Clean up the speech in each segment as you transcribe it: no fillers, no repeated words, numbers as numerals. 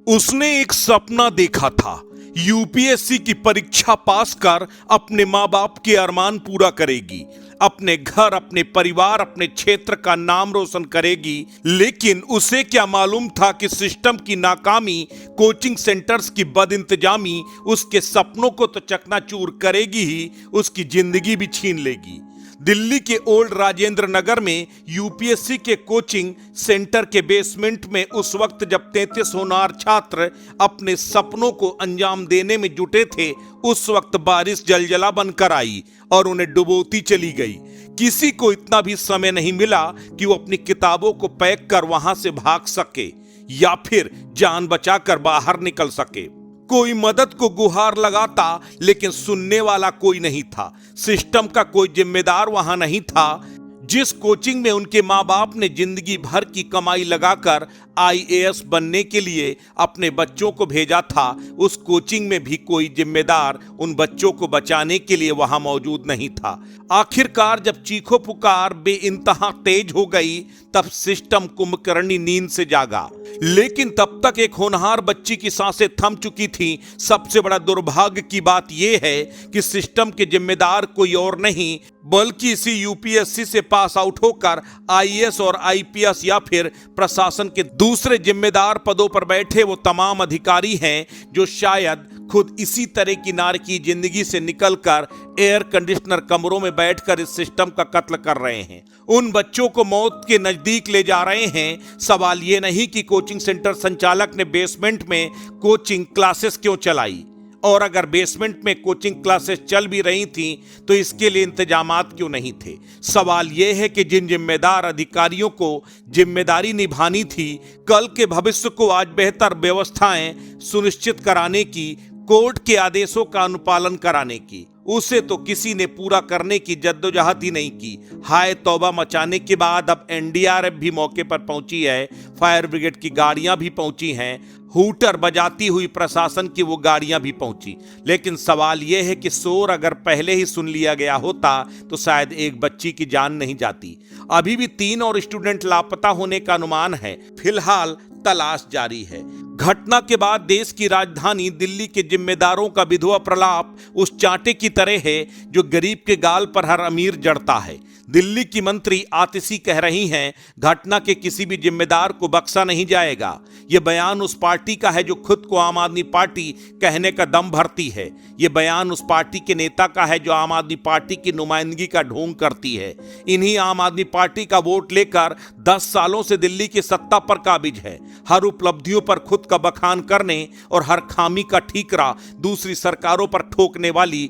उसने एक सपना देखा था, यूपीएससी की परीक्षा पास कर अपने माँ बाप के अरमान पूरा करेगी, अपने घर, अपने परिवार, अपने क्षेत्र का नाम रोशन करेगी। लेकिन उसे क्या मालूम था कि सिस्टम की नाकामी, कोचिंग सेंटर्स की बदइंतजामी उसके सपनों को तो चकनाचूर करेगी ही, उसकी जिंदगी भी छीन लेगी। दिल्ली के ओल्ड राजेंद्र नगर में यूपीएससी के कोचिंग सेंटर के बेसमेंट में उस वक्त जब 33 होनहार छात्र अपने सपनों को अंजाम देने में जुटे थे, उस वक्त बारिश जलजला बनकर आई और उन्हें डुबोती चली गई। किसी को इतना भी समय नहीं मिला कि वो अपनी किताबों को पैक कर वहां से भाग सके या फिर जान बचाकर बाहर निकल सके। कोई मदद को गुहार लगाता, लेकिन सुनने वाला कोई नहीं था। सिस्टम का कोई जिम्मेदार वहां नहीं था। जिस कोचिंग में उनके माँ बाप ने जिंदगी भर की कमाई लगाकर आईएएस बनने के लिए अपने बच्चों को भेजा था, उस कोचिंग में भी कोई जिम्मेदार उन बच्चों को बचाने के लिए वहां मौजूद नहीं था। आखिरकार जब चीखो पुकार बेइंतहा तेज हो गई, तब सिस्टम कुंभकर्णी नींद से जागा। लेकिन तब तक एक होनहार बच्ची की सांसें थम चुकी थीं। सबसे बड़ा दुर्भाग्य की बात यह है कि सिस्टम के जिम्मेदार कोई और नहीं, बल्कि इसी यूपीएससी से पास आउट होकर आईएएस और आईपीएस या फिर प्रशासन के दूसरे जिम्मेदार पदों पर बैठे वो तमाम अधिकारी हैं जो शायद खुद इसी तरह की नारकी जिंदगी से निकलकर एयर कंडीशनर कमरों में बैठकर इस सिस्टम का कत्ल कर रहे हैं, उन बच्चों को मौत के नजदीक ले जा रहे हैं। सवाल यह नहीं कि कोचिंग सेंटर संचालक ने बेसमेंट में कोचिंग क्लासेस क्यों चलाई, और अगर बेसमेंट में कोचिंग क्लासेस चल भी रही थीं तो इसके लिए इंतजामात क्यों नहीं थे। सवाल यह है कि जिन जिम्मेदार अधिकारियों को जिम्मेदारी निभानी थी कल के भविष्य को आज बेहतर व्यवस्थाएं सुनिश्चित कराने की, कोर्ट के आदेशों का अनुपालन कराने की, उसे तो किसी ने पूरा करने की जद्दोजहद ही नहीं की। हाय तौबा मचाने के बाद अब एनडीआरएफ भी मौके पर पहुंची है, फायर ब्रिगेड की गाड़ियां भी पहुंची हैं, हूटर बजाती हुई प्रशासन की वो गाड़ियां भी पहुंची। लेकिन सवाल यह है कि शोर अगर पहले ही सुन लिया गया होता तो शायद एक बच्ची की जान नहीं जाती। अभी भी 3 और स्टूडेंट लापता होने का अनुमान है। फिलहाल तलाश जारी है। घटना के बाद देश की राजधानी दिल्ली के जिम्मेदारों का विधवा प्रलाप उस चांटे की तरह है जो गरीब के गाल पर हर अमीर जड़ता है। दिल्ली की मंत्री आतिशी कह रही हैं, घटना के किसी भी जिम्मेदार को बख्शा नहीं जाएगा। यह बयान उस पार्टी का है जो खुद को आम आदमी पार्टी कहने का दम भरती है। यह बयान उस पार्टी के नेता का है जो आम आदमी पार्टी की नुमाइंदगी का ढोंग करती है। इन्हीं आम आदमी पार्टी का वोट लेकर 10 सालों से दिल्ली की सत्ता पर काबिज है। हर उपलब्धियों पर खुद का बखान करने और हर खामी का ठीकरा दूसरी सरकारों पर ठोकने वाली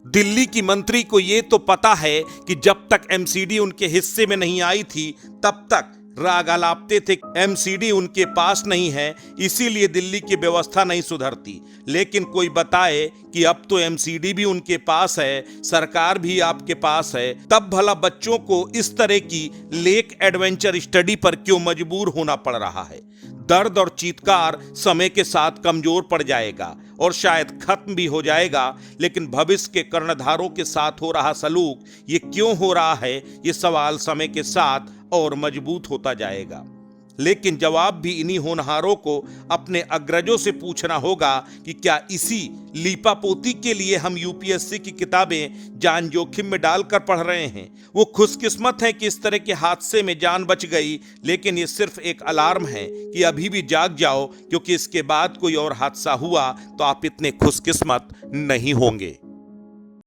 दिल्ली की मंत्री को यह तो पता है कि जब तक एमसीडी उनके हिस्से में नहीं आई थी तब तक राग आलापते थे एमसीडी उनके पास नहीं है, इसीलिए दिल्ली की व्यवस्था नहीं सुधरती। लेकिन कोई बताए कि अब तो एमसीडी भी उनके पास है, सरकार भी आपके पास है, तब भला बच्चों को इस तरह की लेक एडवेंचर स्टडी पर क्यों मजबूर होना पड़ रहा है। दर्द और चीत्कार समय के साथ कमजोर पड़ जाएगा और शायद खत्म भी हो जाएगा, लेकिन भविष्य के कर्णधारों के साथ हो रहा सलूक ये क्यों हो रहा है, ये सवाल समय के साथ और मजबूत होता जाएगा। लेकिन जवाब भी इन्हीं होनहारों को अपने अग्रजों से पूछना होगा कि क्या इसी लीपापोती के लिए हम यूपीएससी की किताबें जान जोखिम में डालकर पढ़ रहे हैं। वो खुशकिस्मत है कि इस तरह के हादसे में जान बच गई, लेकिन ये सिर्फ एक अलार्म है कि अभी भी जाग जाओ, क्योंकि इसके बाद कोई और हादसा हुआ तो आप इतने खुशकिस्मत नहीं होंगे।